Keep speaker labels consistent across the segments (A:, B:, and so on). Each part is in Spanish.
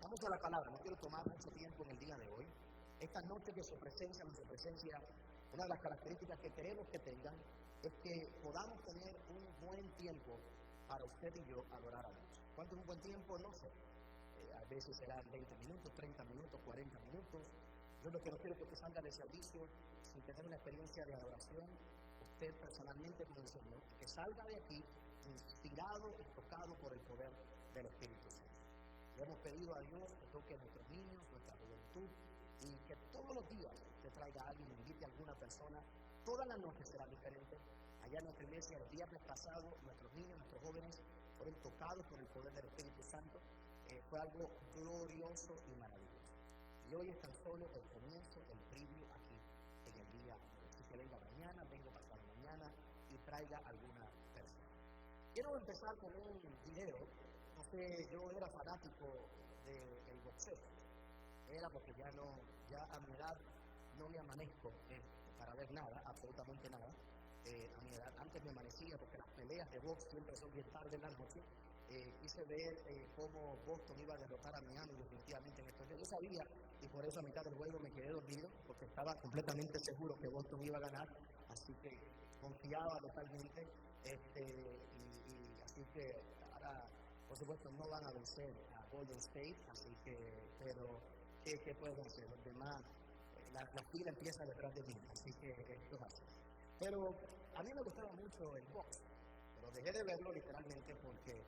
A: Vamos a la palabra, no quiero tomar mucho tiempo en el día de hoy. Esta noche de su presencia, nuestra presencia, una de las características que queremos que tengan es que podamos tener un buen tiempo para usted y yo adorar a Dios. ¿Cuánto es un buen tiempo? No sé. A veces serán 20 minutos, 30 minutos, 40 minutos. Yo lo que no quiero es que usted salga de servicio sin tener una experiencia de adoración, usted personalmente con el Señor, que salga de aquí inspirado y tocado por el poder del Espíritu Santo. Le hemos pedido a Dios que toque a nuestros niños, nuestra juventud, y que todos los días te traiga a alguien, invite a alguna persona. Toda la noche será diferente. Allá en nuestra iglesia, el viernes pasado, nuestros niños, nuestros jóvenes fueron tocados por el poder del Espíritu Santo. Fue algo glorioso y maravilloso. Y hoy es tan solo el comienzo, el preview aquí en el día. Así que venga mañana, venga pasado mañana y traiga alguna persona. Quiero empezar con un video. No sé, yo era fanático del boxeo. Era porque ya a mi edad no me amanezco para ver nada, absolutamente nada. A mi edad, antes me amanecía porque las peleas de box siempre son bien tarde en la noche. Quise ver cómo Boston iba a derrotar a Miami definitivamente en estos días. Yo sabía, y por eso a mitad del juego me quedé dormido, porque estaba completamente seguro que Boston iba a ganar, así que confiaba totalmente. Y así que ahora, por supuesto, no van a vencer a Golden State, así que, pero ¿qué pueden hacer? Los demás, la fila empieza detrás de mí, así que esto es así. Pero a mí me gustaba mucho el box, pero dejé de verlo literalmente porque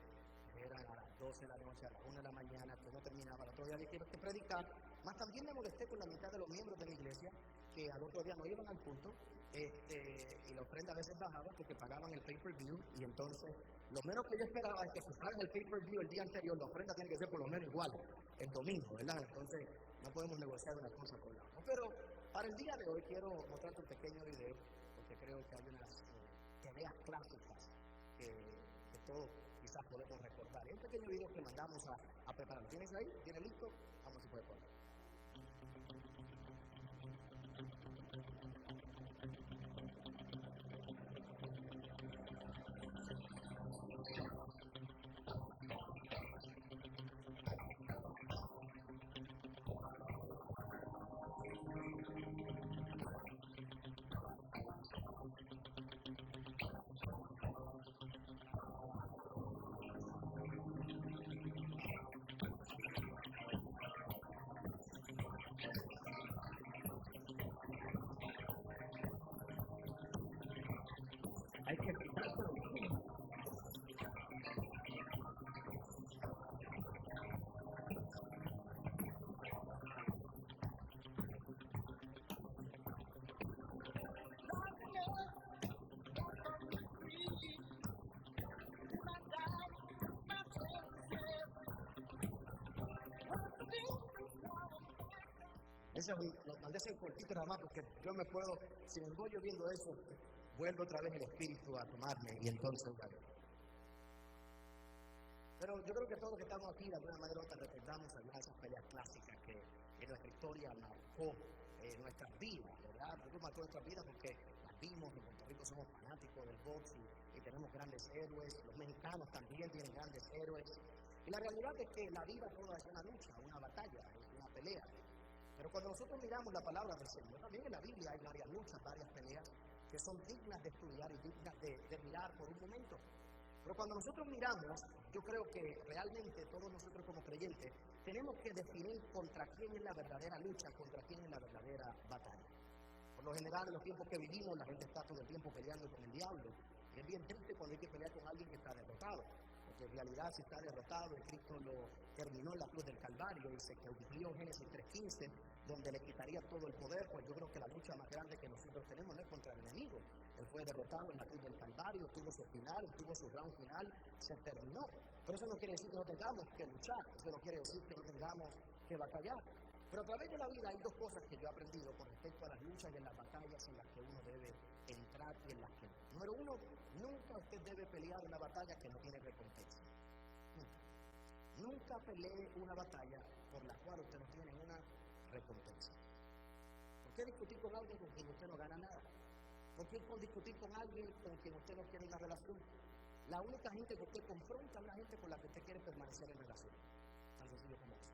A: eran a las 12 de la noche, a las 1 de la mañana, que no terminaba, el otro día dije que predicar, más también me molesté con la mitad de los miembros de la iglesia, que al otro día no iban al culto, y la ofrenda a veces bajaba porque pagaban el pay-per-view, y entonces lo menos que yo esperaba es que si pagan el pay-per-view el día anterior, la ofrenda tiene que ser por lo menos igual, el domingo, ¿verdad? Entonces no podemos negociar una cosa con la otra. Pero para el día de hoy quiero mostrarte un pequeño video, porque creo que hay unas peleas clásicas que todos quizás podemos recordar. Es un pequeño video que mandamos a preparar. ¿Tienes ahí? ¿Tiene listo? Vamos a poder poner. Hay que quitárselo. Lo mandé ese cortito nada más porque yo me puedo, si me voy viendo eso, vuelvo otra vez el espíritu a tomarme y entonces bueno. Pero yo creo que todos los que estamos aquí de alguna manera u otra recordamos algunas de esas peleas clásicas que en nuestra historia marcó nuestras vidas, ¿verdad? Marcó nuestras vidas porque las vimos, en Puerto Rico somos fanáticos del box y tenemos grandes héroes, los mexicanos también tienen grandes héroes. Y la realidad es que la vida toda es una lucha, una batalla, es una pelea. Pero cuando nosotros miramos la palabra del Señor, también en la Biblia hay varias luchas, varias peleas que son dignas de estudiar y dignas de mirar por un momento. Pero cuando nosotros miramos, yo creo que realmente todos nosotros como creyentes tenemos que definir contra quién es la verdadera lucha, contra quién es la verdadera batalla. Por lo general, en los tiempos que vivimos, la gente está todo el tiempo peleando con el diablo. Y es bien triste cuando hay que pelear con alguien que está derrotado. Porque en realidad, si está derrotado, el Cristo lo terminó en la cruz del Calvario y se cumplió Génesis 3:15, donde le quitaría todo el poder. Pues yo creo que la lucha más grande que nosotros tenemos no es contra el enemigo. Él fue derrotado en la cruz del Calvario, tuvo su final, tuvo su round final, se terminó. Pero eso no quiere decir que no tengamos que luchar, eso no quiere decir que no tengamos que batallar. Pero a través de la vida hay dos cosas que yo he aprendido con respecto a las luchas y en las batallas en las que uno debe entrar y en las que no. Número uno, nunca usted debe pelear una batalla que no tiene recompensa. Nunca pelee una batalla por la cual usted no tiene una recompensa. ¿Por qué discutir con alguien con quien usted no gana nada? ¿Por qué discutir con alguien con quien usted no quiere una relación? La única gente que usted confronta es la gente con la que usted quiere permanecer en relación. Tan sencillo como eso.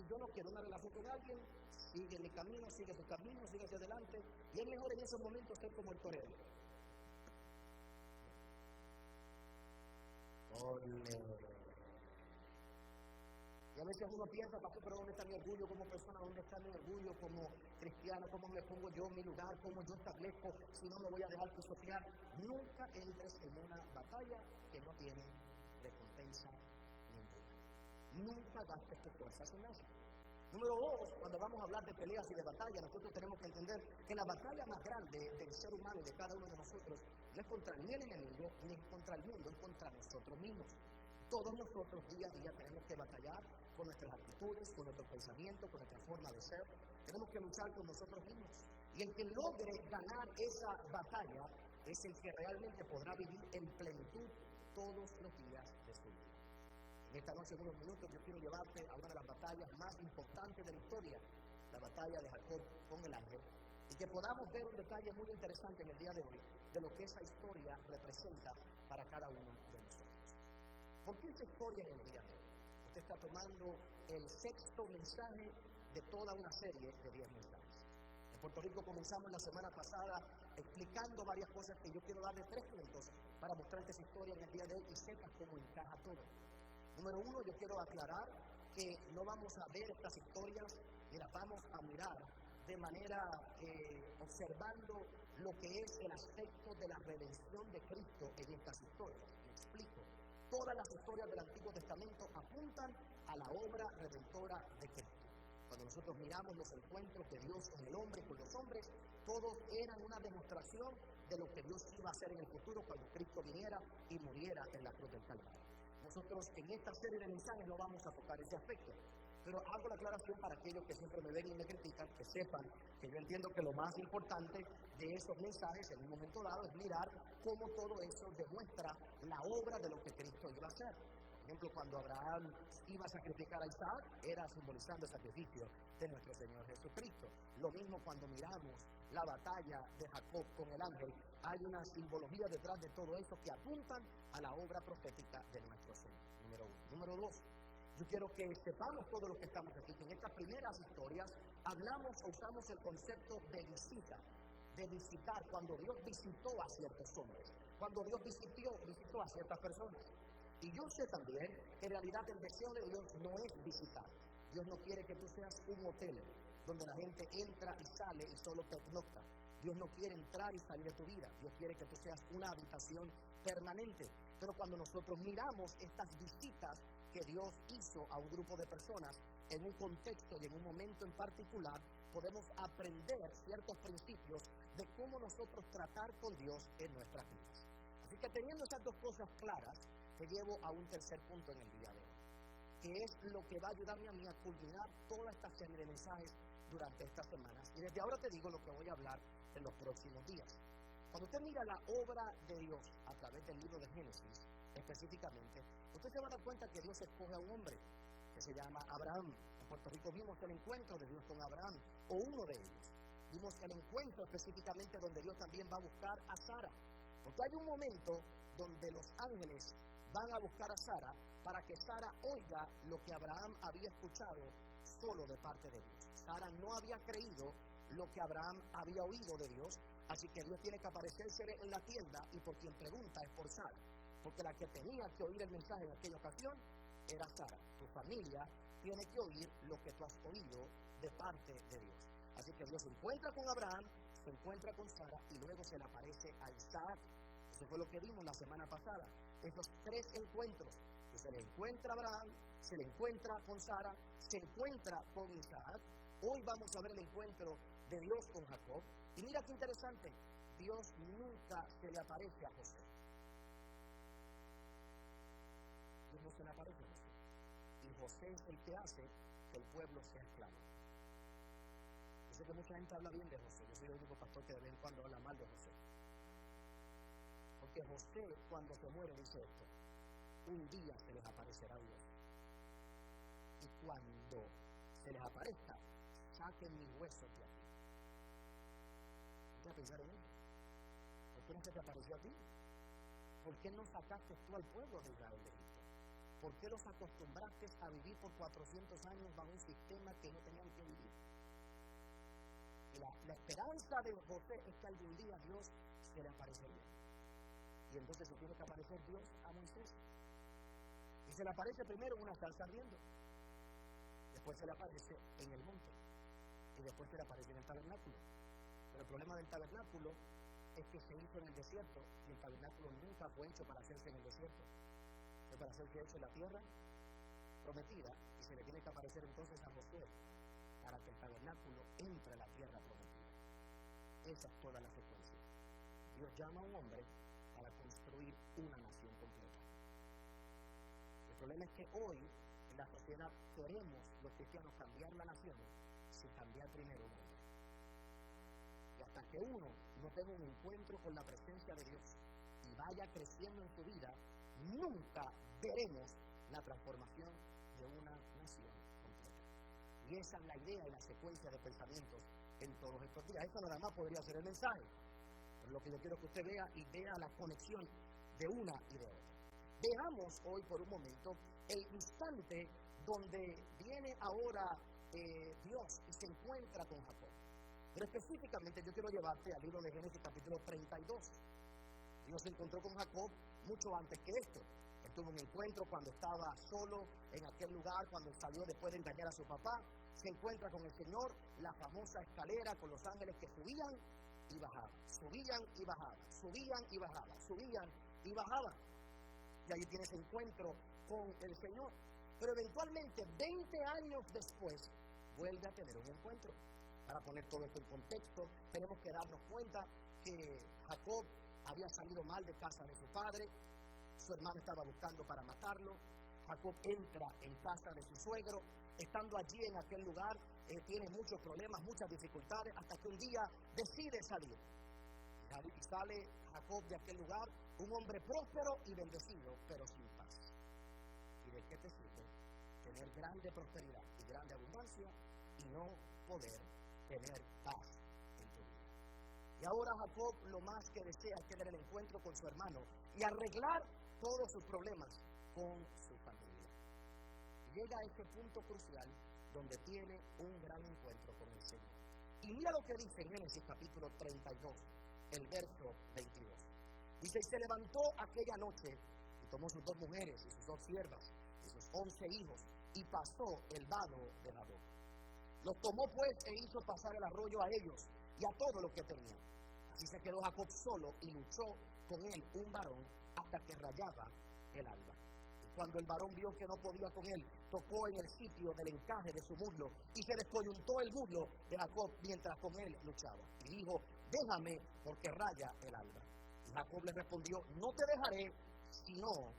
A: yo no quiero una relación con alguien, sigue mi camino, sigue tu camino, sigue hacia adelante. Y es mejor en esos momentos ser como el torero. Y a veces uno piensa, pastor, pero ¿dónde está mi orgullo como persona? ¿Dónde está mi orgullo como cristiano? ¿Cómo me pongo yo en mi lugar? ¿Cómo yo establezco? Si no me voy a dejar pisotear. Nunca entres en una batalla que no tiene recompensa ninguna. Nunca gastes tus fuerzas en eso. Número 2, cuando vamos a hablar de peleas y de batallas, nosotros tenemos que entender que la batalla más grande del ser humano y de cada uno de nosotros no es contra ni el enemigo, ni es contra el mundo, es contra nosotros mismos. Todos nosotros día a día tenemos que batallar con nuestras actitudes, con nuestros pensamientos, con nuestra forma de ser. Tenemos que luchar con nosotros mismos. Y el que logre ganar esa batalla es el que realmente podrá vivir en plenitud todos los días de su vida. En esta noche, en unos minutos, yo quiero llevarte a una de las batallas más importantes de la historia, la batalla de Jacob con el ángel, y que podamos ver un detalle muy interesante en el día de hoy de lo que esa historia representa para cada uno de nosotros. ¿Por qué esta historia en el día de hoy? Usted está tomando el 6º mensaje de toda una serie de 10 mensajes. En Puerto Rico comenzamos la semana pasada explicando varias cosas que yo quiero darle 3 puntos para mostrarte esa historia en el día de hoy y sepas cómo encaja todo. Número 1, yo quiero aclarar que no vamos a ver estas historias y las vamos a mirar de manera observando lo que es el aspecto de la redención de Cristo en estas historias. Me explico. Todas las historias del Antiguo Testamento apuntan a la obra redentora de Cristo. Cuando nosotros miramos los encuentros de Dios con el hombre y con los hombres, todos eran una demostración de lo que Dios iba a hacer en el futuro cuando Cristo viniera y muriera en la cruz del Calvario. Nosotros en esta serie de mensajes no vamos a tocar ese aspecto, pero hago la aclaración para aquellos que siempre me ven y me critican, que sepan que yo entiendo que lo más importante de esos mensajes en un momento dado es mirar cómo todo eso demuestra la obra de lo que Cristo iba a hacer. Por ejemplo, cuando Abraham iba a sacrificar a Isaac, era simbolizando el sacrificio de nuestro Señor Jesucristo. Lo mismo cuando miramos la batalla de Jacob con el ángel, hay una simbología detrás de todo eso que apuntan a la obra profética de nuestro Señor. Número 1. Número 2. Yo quiero que sepamos todo lo que estamos aquí, que en estas primeras historias usamos el concepto de visita, de visitar, cuando Dios visitó a ciertos hombres, cuando Dios visitó a ciertas personas. Y yo sé también que en realidad el deseo de Dios no es visitar. Dios no quiere que tú seas un hotel donde la gente entra y sale y solo pernocta. Dios no quiere entrar y salir de tu vida. Dios quiere que tú seas una habitación permanente. Pero cuando nosotros miramos estas visitas que Dios hizo a un grupo de personas en un contexto y en un momento en particular, podemos aprender ciertos principios de cómo nosotros tratar con Dios en nuestras vidas. Así que teniendo esas dos cosas claras, te llevo a un tercer punto en el día de hoy, que es lo que va a ayudarme a mí a culminar toda esta serie de mensajes durante estas semanas. Y desde ahora te digo lo que voy a hablar en los próximos días. Cuando usted mira la obra de Dios a través del libro de Génesis, específicamente, usted se va a dar cuenta que Dios escoge a un hombre que se llama Abraham. En Puerto Rico vimos el encuentro de Dios con Abraham, o uno de ellos. Vimos el encuentro específicamente donde Dios también va a buscar a Sara. Porque hay un momento donde los ángeles van a buscar a Sara para que Sara oiga lo que Abraham había escuchado solo de parte de Dios. Sara no había creído lo que Abraham había oído de Dios, así que Dios tiene que aparecerse en la tienda y por quien pregunta es por Sara. Porque la que tenía que oír el mensaje en aquella ocasión era Sara. Tu familia tiene que oír lo que tú has oído de parte de Dios. Así que Dios se encuentra con Abraham, se encuentra con Sara y luego se le aparece a Isaac. Eso fue lo que vimos la semana pasada. Esos 3 encuentros, que se le encuentra a Abraham, se le encuentra con Sara, se encuentra con Isaac. Hoy vamos a ver el encuentro de Dios con Jacob. Y mira qué interesante, Dios nunca se le aparece a José. Dios no se le aparece a José. Y José es el que hace que el pueblo sea esclavo. Yo sé que mucha gente habla bien de José. Yo soy el único pastor que de vez en cuando habla mal de José. Porque José, cuando se muere, dice esto: un día se les aparecerá Dios. Y cuando se les aparezca, saquen mis huesos de aquí. ¿Vas a pensar en ello? ¿Por qué no se te apareció a ti? ¿Por qué no sacaste tú al pueblo de Israel de Egipto? ¿por qué los acostumbraste a vivir por 400 años bajo un sistema que no tenían que vivir? Y la esperanza de José es que algún día Dios se le aparecería. Y entonces se tiene que aparecer Dios a Moisés. Y se le aparece primero en una salsa ardiendo. Después se le aparece en el monte. Y después se le aparece en el tabernáculo. Pero el problema del tabernáculo es que se hizo en el desierto. Y el tabernáculo nunca fue hecho para hacerse en el desierto. Fue para hacerse hecho en la tierra prometida. Y se le tiene que aparecer entonces a Josué para que el tabernáculo entre a la tierra prometida. Esa es toda la secuencia. Dios llama a un hombre para construir una nación completa. El problema es que hoy en la sociedad queremos los cristianos cambiar la nación sin cambiar primero un hombre. Y hasta que uno no tenga un encuentro con la presencia de Dios y vaya creciendo en su vida, nunca veremos la transformación de una nación completa. Y esa es la idea y la secuencia de pensamientos en todos estos días. Esto nada más podría ser el mensaje. Pero lo que yo quiero que usted vea y vea la conexión de una y de otra. Veamos hoy por un momento el instante donde viene ahora Dios y se encuentra con Jacob. Pero específicamente yo quiero llevarte al libro de Génesis capítulo 32. Dios se encontró con Jacob mucho antes que esto. Él tuvo un encuentro cuando estaba solo en aquel lugar, cuando él salió después de engañar a su papá. Se encuentra con el Señor, la famosa escalera con los ángeles que subían y bajaban, subían y bajaban, subían y bajaban, subían y bajaban. Y ahí tiene ese encuentro con el Señor. Pero eventualmente, 20 años después, vuelve a tener un encuentro. Para poner todo esto en contexto, tenemos que darnos cuenta que Jacob había salido mal de casa de su padre, su hermano estaba buscando para matarlo. Jacob entra en casa de su suegro, estando allí en aquel lugar, tiene muchos problemas, muchas dificultades, hasta que un día decide salir. Y sale Jacob de aquel lugar, un hombre próspero y bendecido, pero sin paz. ¿Y de qué te sirve tener grande prosperidad y grande abundancia y no poder tener paz en tu vida? Y ahora Jacob lo más que desea es tener el encuentro con su hermano y arreglar todos sus problemas con su familia. Llega a este punto crucial donde tiene un gran encuentro con el Señor. Y mira lo que dice en Génesis capítulo 32, el verso 22. Dice, y se levantó aquella noche y tomó sus 2 mujeres y sus 2 siervas y sus 11 hijos y pasó el vado de Jaboc. Los tomó pues e hizo pasar el arroyo a ellos y a todo lo que tenían. Así se quedó Jacob solo y luchó con él un varón hasta que rayaba el alba. Y cuando el varón vio que no podía con él, tocó en el sitio del encaje de su muslo y se descoyuntó el muslo de Jacob mientras con él luchaba. Y dijo, déjame porque raya el alba. Y Jacob le respondió, no te dejaré si no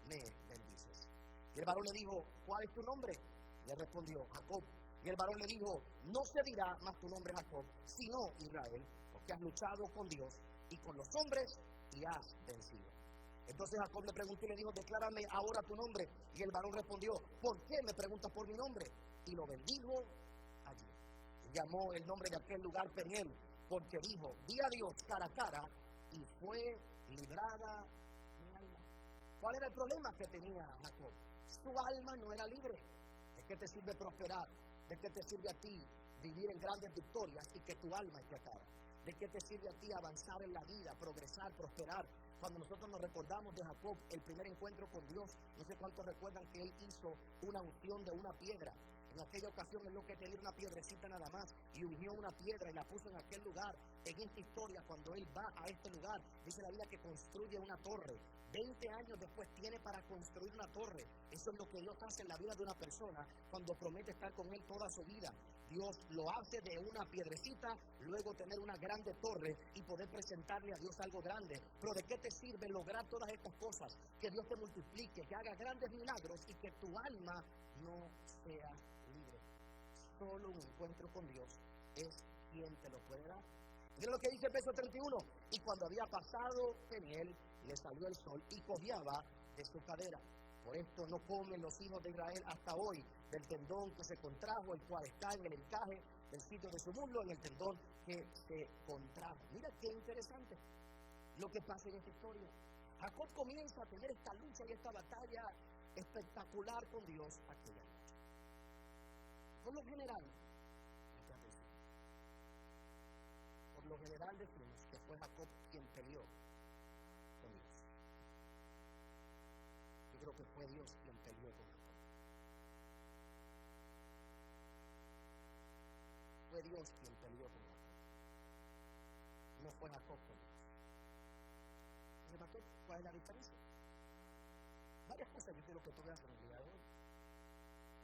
A: me bendices. Y el varón le dijo, ¿cuál es tu nombre? Le respondió, Jacob. Y el varón le dijo, no se dirá más tu nombre Jacob, sino Israel, porque has luchado con Dios y con los hombres y has vencido. Entonces Jacob le preguntó y le dijo, declárame ahora tu nombre. Y el varón respondió, ¿por qué me preguntas por mi nombre? Y lo bendijo allí. Y llamó el nombre de aquel lugar Peniel, porque dijo, vi a Dios cara a cara y fue librada mi alma. ¿Cuál era el problema que tenía Jacob? Su alma no era libre. ¿De qué te sirve prosperar? ¿De qué te sirve a ti vivir en grandes victorias y que tu alma esté atada? ¿De qué te sirve a ti avanzar en la vida, progresar, prosperar? Cuando nosotros nos recordamos de Jacob, el primer encuentro con Dios, no sé cuántos recuerdan que él hizo una unción de una piedra. En aquella ocasión él lo que tenía una piedrecita nada más y ungió una piedra y la puso en aquel lugar. En esta historia, cuando él va a este lugar, dice la Biblia que construye una torre. 20 años después tiene para construir una torre. Eso es lo que Dios hace en la vida de una persona cuando promete estar con él toda su vida. Dios lo hace de una piedrecita, luego tener una grande torre y poder presentarle a Dios algo grande. Pero ¿de qué te sirve lograr todas estas cosas? Que Dios te multiplique, que haga grandes milagros y que tu alma no sea libre. Solo un encuentro con Dios es quien te lo puede dar. Mira lo que dice el verso 31. Y cuando había pasado Peniel, le salió el sol y cojeaba de su cadera. Por esto no comen los hijos de Israel hasta hoy del tendón que se contrajo, el cual está en el encaje del sitio de su muslo, en el tendón que se contrajo. Mira qué interesante lo que pasa en esta historia. Jacob comienza a tener esta lucha y esta batalla espectacular con Dios aquella noche. Por lo general, decimos que fue Jacob quien peleó con Dios. Yo creo que fue Dios quien peleó con Jacob. Fue Dios quien peleó con Jacob. No fue Jacob con Dios. ¿Cuál es la diferencia? Varias cosas yo quiero que tú veas en el día de hoy.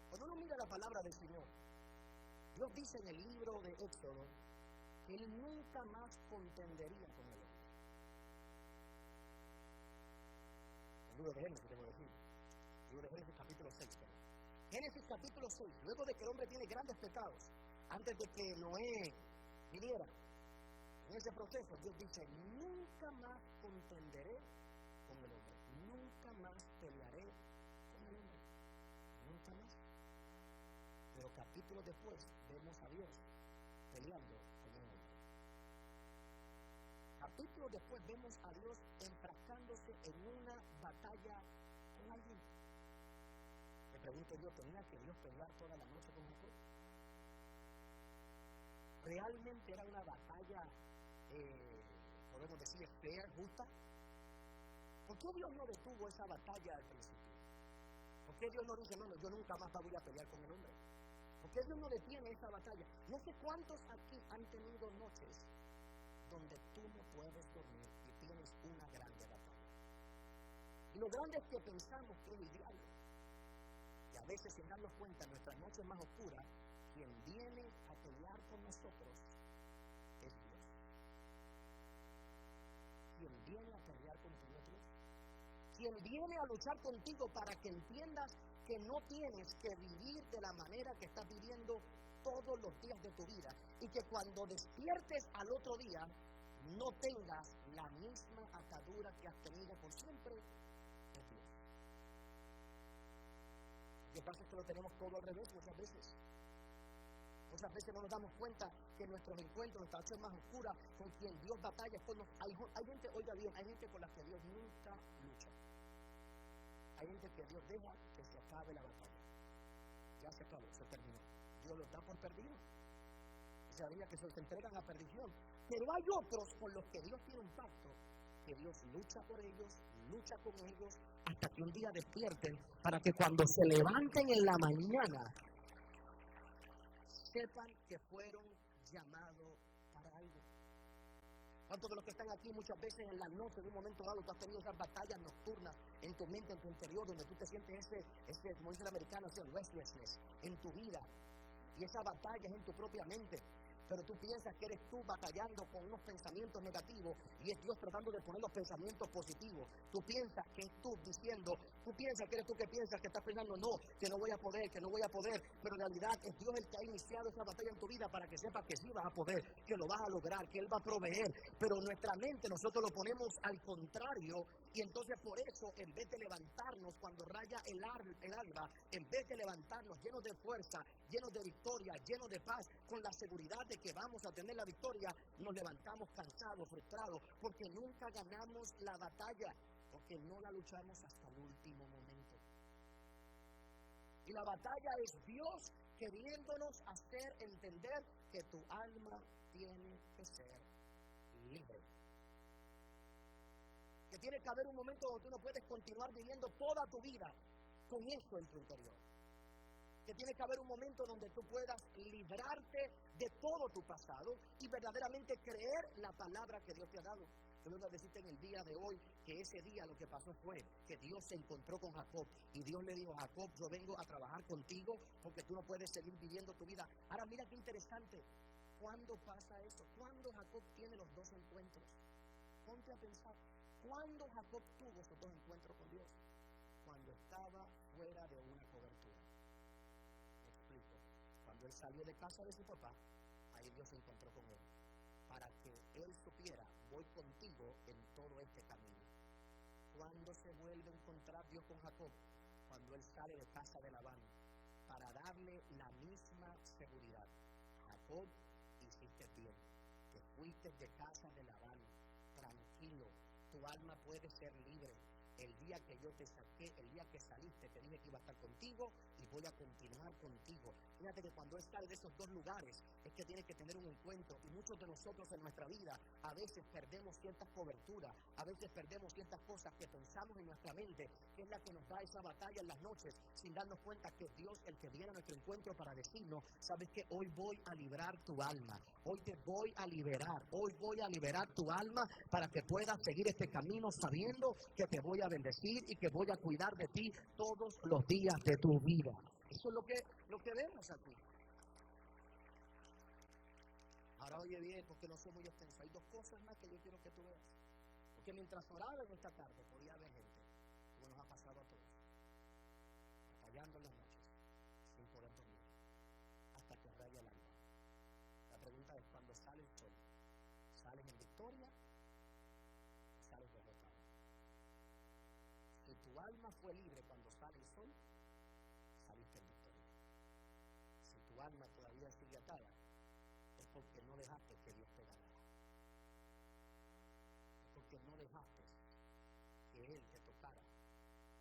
A: Cuando uno mira la palabra del Señor, Dios dice en el libro de Éxodo que Él nunca más contendería con el hombre. El libro de Génesis, debo decir. El libro de Génesis capítulo 6. Génesis capítulo 6. Luego de que el hombre tiene grandes pecados, antes de que Noé viniera, en ese proceso Dios dice: nunca más contenderé con el hombre. Nunca más pelearé con el hombre. Nunca más. Pero capítulos después vemos a Dios peleando con el hombre. Capítulos después vemos a Dios enfrascándose en una batalla con alguien. Me pregunto yo, ¿tenía que Dios pelear toda la noche con Jacob? ¿Realmente era una batalla, podemos decir, fair, justa? ¿Por qué Dios no detuvo esa batalla al principio? ¿Por qué Dios no dice: no, yo nunca más voy a pelear con el hombre? ¿Por qué Dios no detiene esa batalla? No sé cuántos aquí han tenido noches donde tú no puedes dormir y tienes una grande batalla. Y lo grande es que pensamos que es el diablo. Y a veces, sin darnos cuenta, en nuestras noches más oscuras, quien viene a pelear con nosotros es Dios. Quien viene a pelear contigo es Dios. Quien viene a luchar contigo para que entiendas que no tienes que vivir de la manera que estás viviendo todos los días de tu vida, y que cuando despiertes al otro día no tengas la misma atadura que has tenido por siempre, es Dios. Lo que pasa es que lo tenemos todo al revés muchas veces. Muchas veces no nos damos cuenta que nuestros encuentros, nuestras noches más oscuras, con quien Dios batalla, hay gente, oiga bien, hay gente con la que Dios nunca lucha. Hay gente que Dios deja que se acabe la batalla. Ya se acabó, se terminó. Dios los da por perdidos. O sea, que se entregan a perdición. Pero hay otros con los que Dios tiene un pacto, que Dios lucha por ellos, lucha con ellos, hasta que un día despierten, para que cuando se levanten en la mañana, sepan que fueron llamados para algo. ¿Cuántos de los que están aquí muchas veces en la noche, en un momento dado, tú has tenido esas batallas nocturnas en tu mente, en tu interior, donde tú te sientes ese como dice el americano, ese restlessness en tu vida? Y esa batalla es en tu propia mente. Pero tú piensas que eres tú batallando con unos pensamientos negativos y es Dios tratando de poner los pensamientos positivos. Tú piensas que es tú diciendo, tú piensas que eres tú que piensas, que estás pensando, no, que no voy a poder, pero en realidad es Dios el que ha iniciado esa batalla en tu vida para que sepas que sí vas a poder, que lo vas a lograr, que Él va a proveer. Pero nuestra mente nosotros lo ponemos al contrario, y entonces por eso, en vez de levantarnos cuando raya el alba, en vez de levantarnos llenos de fuerza, llenos de victoria, llenos de paz, con la seguridad de que vamos a tener la victoria, nos levantamos cansados, frustrados, porque nunca ganamos la batalla, porque no la luchamos hasta el último momento. Y la batalla es Dios queriéndonos hacer entender que tu alma tiene que ser libre. Que tiene que haber un momento donde tú no puedes continuar viviendo toda tu vida con esto en tu interior. Que tiene que haber un momento donde tú puedas librarte de todo tu pasado y verdaderamente creer la palabra que Dios te ha dado. Yo les voy a decirte en el día de hoy que ese día lo que pasó fue que Dios se encontró con Jacob y Dios le dijo: Jacob, yo vengo a trabajar contigo porque tú no puedes seguir viviendo tu vida. Ahora mira qué interesante. ¿Cuándo pasa eso? ¿Cuándo Jacob tiene los dos encuentros? Ponte a pensar. ¿Cuándo Jacob tuvo esos dos encuentros con Dios? Cuando estaba fuera de una cobertura. Me explico. Cuando él salió de casa de su papá, ahí Dios se encontró con él, para que él supiera: voy contigo en todo este camino. ¿Cuándo se vuelve a encontrar Dios con Jacob? Cuando él sale de casa de Labán, para darle la misma seguridad. Jacob, hiciste bien, te fuiste de casa de Labán, tranquilo, tu alma puede ser libre. El día que yo te saqué, el día que saliste, te dije que iba a estar contigo y voy a continuar contigo. Fíjate que cuando Él sale de esos dos lugares, es que tiene que tener un encuentro. Y muchos de nosotros en nuestra vida, a veces perdemos ciertas coberturas, a veces perdemos ciertas cosas que pensamos en nuestra mente, que es la que nos da esa batalla en las noches, sin darnos cuenta que es Dios el que viene a nuestro encuentro para decirnos, sabes que hoy voy a librar tu alma, hoy te voy a liberar, hoy voy a liberar tu alma para que puedas seguir este camino sabiendo que te voy a bendecir y que voy a cuidar de ti todos los días de tu vida. Eso es lo que vemos aquí. Ahora oye bien, porque no soy muy extenso. Hay dos cosas más que yo quiero que tú veas. Porque mientras oraba en esta tarde, podía haber gente, como nos ha pasado a todos, fallando en las noches, sin poder dormir, hasta que raya el alba. La pregunta es, cuando sale el sol, ¿sales en victoria o sales derrotado? Si tu alma fue libre cuando sale el sol, saliste en victoria. Si tu alma todavía sigue atada, es porque no dejaste que Dios te ganara. Es porque no dejaste que Él te tocara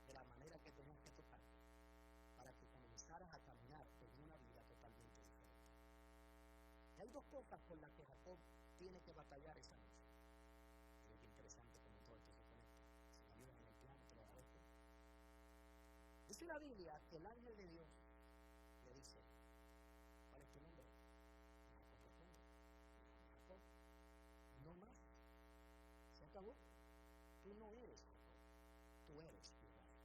A: de la manera que tenías que tocarte para que comenzaras a caminar en una vida totalmente diferente. Y hay dos cosas con las que Jacob tiene que batallar esa noche. Mira qué interesante como todo esto se conecta. Si me ayudas en el plano, te lo agradezco. Dice la Biblia que el ángel de Dios le dice, ¿cuál es tu nombre? Jacob. No más. Se acabó. Tú no eres Jacob. Tú eres Israel.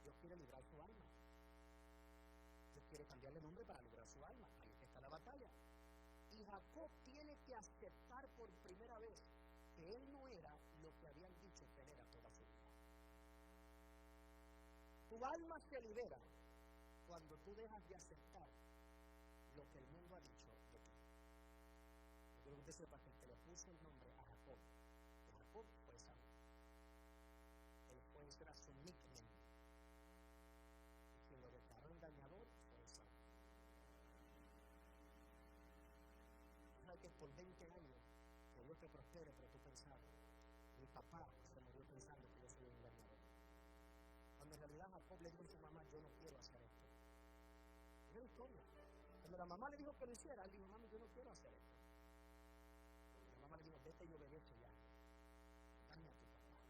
A: Dios quiere librar su alma. Dios quiere cambiarle nombre para librar su alma. Ahí es que está la batalla. Y Jacob tiene que aceptar por primera vez que él no era lo que habían dicho que él era toda su vida. Tu alma se libera cuando tú dejas de aceptar lo que el mundo ha dicho de ti. Yo quiero que usted sepa que el que le puso el nombre a Jacob fue Esaú. Él fue, ese era su nickname. Y quien lo declaró engañador fue Esaú. ¿Sabes que por 20 años que Dios te prospere, pero tú pensabas, mi papá se murió pensando que yo soy un engañador? Cuando en realidad Jacob le dijo a su mamá, yo no quiero hacer esto. Es una historia. Cuando la mamá le dijo que lo hiciera, él dijo, mami, yo no quiero hacer esto. La mamá le dijo, vete y obedece ya. Dame a tu papá.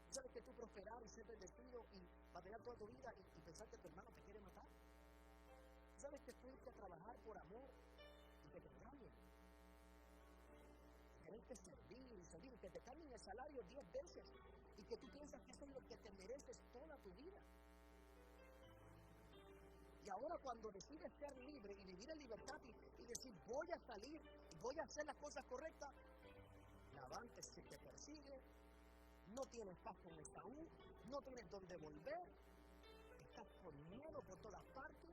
A: ¿Tú sabes que tú prosperar y ser bendecido y batallar toda tu vida y pensar que tu hermano te quiere matar? ¿Tú sabes que tú irte a trabajar por amor y que te cambien? Quererte servir y que te cambien el salario 10 veces y que tú piensas que eso es lo que te mereces toda tu vida. Y ahora cuando decides ser libre y vivir en libertad y decir voy a salir y voy a hacer las cosas correctas, Labán se te persigue, no tienes paz con Esaú, no tienes dónde volver, estás con miedo por todas partes.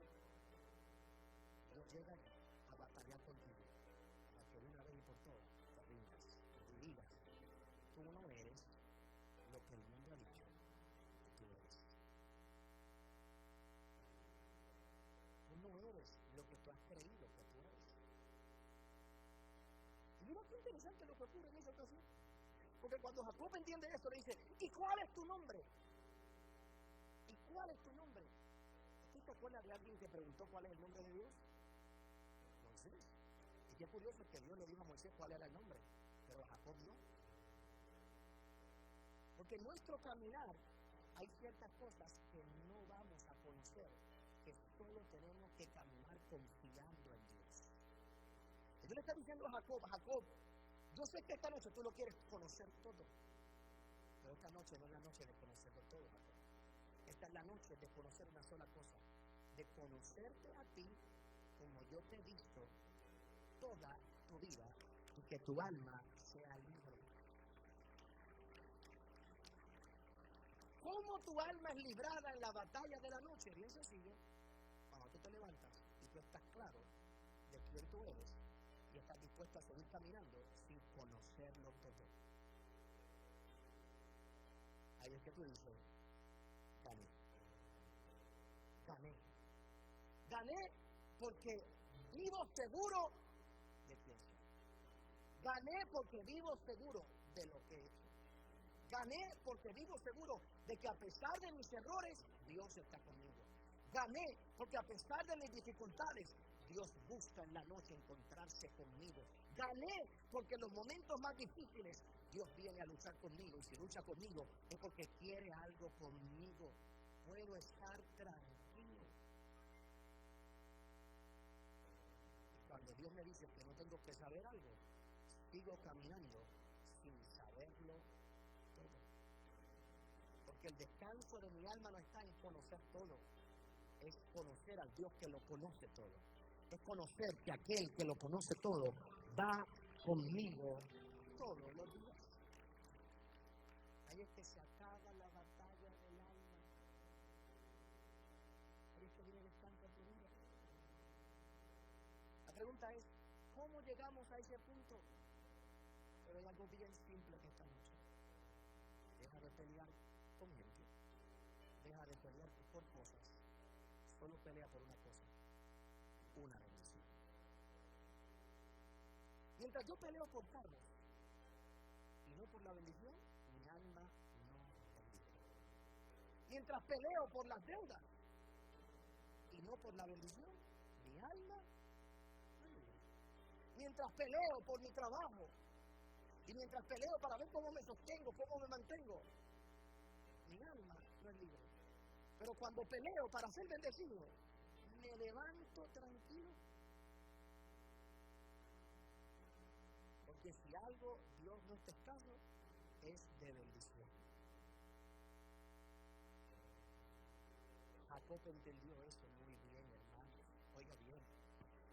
A: Dios llega a batallar contigo para que de una vez y por todas te rindas y digas, tú no eres lo que el mundo ha dicho que tú eres. Tú no eres lo que tú has creído que tú eres. Y mira qué interesante lo que ocurre en esa ocasión. Porque cuando Jacob entiende esto, le dice, ¿y cuál es tu nombre? ¿Y cuál es tu nombre? ¿Tú te acuerdas de alguien que preguntó cuál es el nombre de Dios? Moisés. Y qué curioso que Dios le dijo a Moisés cuál era el nombre, pero a Jacob no. Porque en nuestro caminar hay ciertas cosas que no vamos a conocer, que solo tenemos que caminar confiando en Dios. Y Dios le está diciendo a Jacob, yo sé que esta noche tú lo quieres conocer todo, pero esta noche no es la noche de conocerlo todo, Jacob. Esta es la noche de conocer una sola cosa, de conocerte a ti como yo te he visto toda tu vida y que tu alma sea libre. ¿Cómo tu alma es librada en la batalla de la noche? Bien sencillo. Cuando tú te levantas y tú estás claro de quién tú eres y estás dispuesto a seguir caminando sin conocerlo todo. Ahí es que tú dices, gané. Gané. Gané porque vivo seguro de quién soy. Gané porque vivo seguro de lo que he hecho. Gané porque vivo seguro de que a pesar de mis errores, Dios está conmigo. Gané porque a pesar de mis dificultades, Dios busca en la noche encontrarse conmigo. Gané porque en los momentos más difíciles, Dios viene a luchar conmigo. Y si lucha conmigo, es porque quiere algo conmigo. Puedo estar tranquilo. Cuando Dios me dice que no tengo que saber algo, sigo caminando sin saberlo todo. Porque el descanso de mi alma no está en conocer todo, es conocer al Dios que lo conoce todo. Es conocer que aquel que lo conoce todo va conmigo todos los días. Ahí es que se acaba la batalla del alma. Ahí es que viene el descanso a tu vida. La pregunta es, ¿cómo llegamos a ese punto? Pero hay algo bien simple que esta noche. Deja de pelear con gente. Deja de pelear por cosas. Solo pelea por una cosa. Una bendición. Mientras yo peleo por carros y no por la bendición, mi alma no bendice. Mientras peleo por las deudas y no por la bendición, mi alma no vive. Mientras peleo por mi trabajo y mientras peleo para ver cómo me sostengo, cómo me mantengo, mi alma no es libre. Pero cuando peleo para ser bendecido, me levanto tranquilo. Porque si algo Dios no está escaso, es de bendición. Jacob entendió eso muy bien, hermanos. Oiga bien.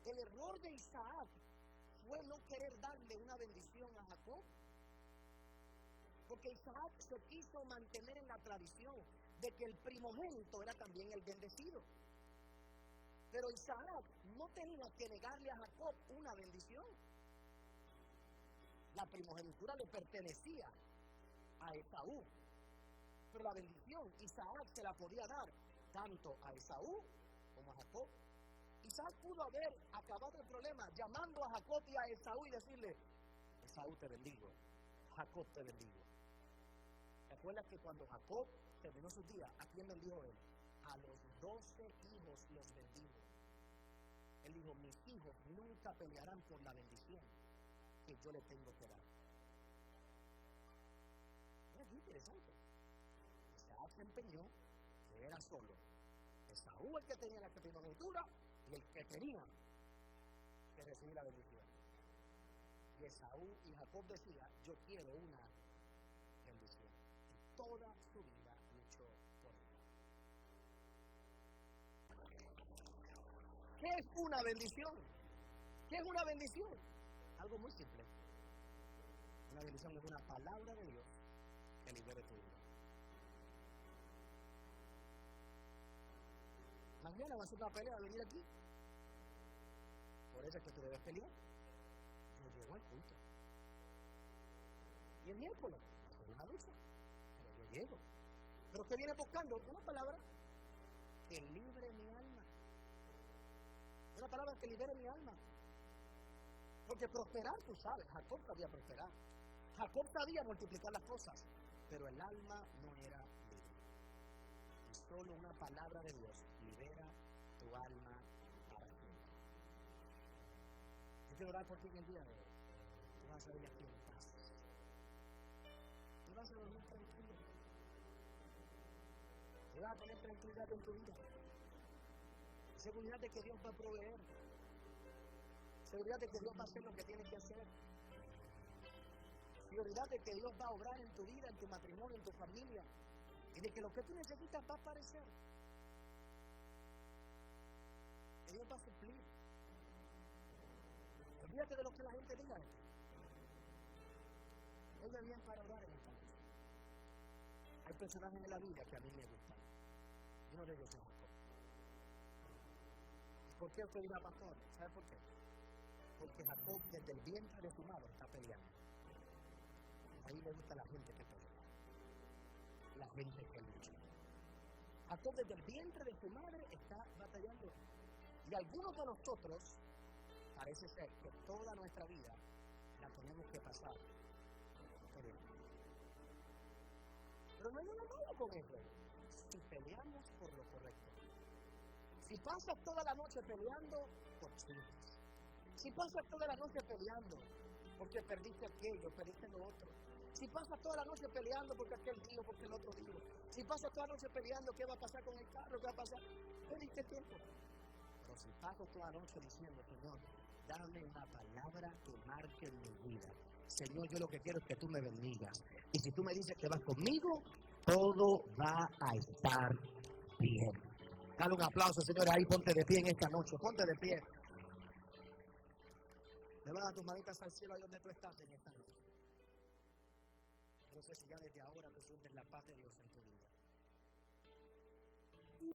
A: El error de Isaac fue no querer darle una bendición a Jacob. Porque Isaac se quiso mantener en la tradición de que el primogénito era también el bendecido. Pero Isaac no tenía que negarle a Jacob una bendición. La primogenitura le pertenecía a Esaú. Pero la bendición Isaac se la podía dar tanto a Esaú como a Jacob. Isaac pudo haber acabado el problema llamando a Jacob y a Esaú y decirle: Esaú te bendigo, Jacob te bendigo. ¿Te acuerdas que cuando Jacob terminó sus días, a quién bendijo él? A los 12 hijos los bendijo. Él dijo: mis hijos nunca pelearán por la bendición que yo le tengo que dar. Es interesante. Isaac se empeñó que era solo Esaú el que tenía la primogenitura y el que tenía que recibir la bendición. Y Esaú y Jacob decía: yo quiero una bendición. Y toda su vida luchó por ella. ¿Qué es una bendición? ¿Qué es una bendición? Algo muy simple. Una bendición es una palabra de Dios que libere tu vida. Mañana va a ser una pelea a venir aquí. Por eso es que tú debes pelear. Yo llego al culto. Y el miércoles va a ser una lucha. Pero yo llego. ¿Pero qué viene buscando? Una palabra que libre mi alma. Una palabra que libere mi alma. Porque prosperar, tú sabes, Jacob sabía prosperar. Jacob sabía multiplicar las cosas. Pero el alma no era libre. Y solo una palabra de Dios libera tu alma para siempre. Yo quiero orar por ti en el día de hoy. Tú vas a ir aquí en paz. Tú vas a dormir tranquilo. Tú vas a tener tranquilidad en tu vida. Seguridad de que Dios va a proveer. Seguridad de que Dios va a hacer lo que tiene que hacer. Seguridad de que Dios va a obrar en tu vida, en tu matrimonio, en tu familia. Y de que lo que tú necesitas va a aparecer. Que Dios va a suplir. Olvídate de lo que la gente diga. Oiga bien para orar en esta noche. Hay personajes en la Biblia que a mí me gustan. Uno de ellos es Jacob. ¿Por qué usted dirá, pastor? ¿Sabe por qué? Porque Jacob desde el vientre de su madre está peleando. A mí me gusta la gente que pelea. La gente que lucha. Jacob desde el vientre de su madre está batallando. Y algunos de nosotros, parece ser que toda nuestra vida la tenemos que pasar peleando. Pero no hay nada malo con eso. Si peleamos por lo correcto. Si pasas toda la noche peleando por chismes. Si pasas toda la noche peleando porque perdiste aquello, perdiste lo otro. Si pasas toda la noche peleando porque aquel dijo, porque el otro dijo. Si pasas toda la noche peleando, ¿qué va a pasar con el carro? ¿Qué va a pasar? Perdiste tiempo. Pero si paso toda la noche diciendo, Señor, dame una palabra que marque mi vida. Señor, yo lo que quiero es que tú me bendigas. Y si tú me dices que vas conmigo, todo va a estar bien. Dale un aplauso, señores. Ahí ponte de pie en esta noche. Ponte de pie. Levanta tus manitas al cielo ahí donde tú estás en esta noche. No sé si ya desde ahora tú sientes la paz de Dios en tu vida.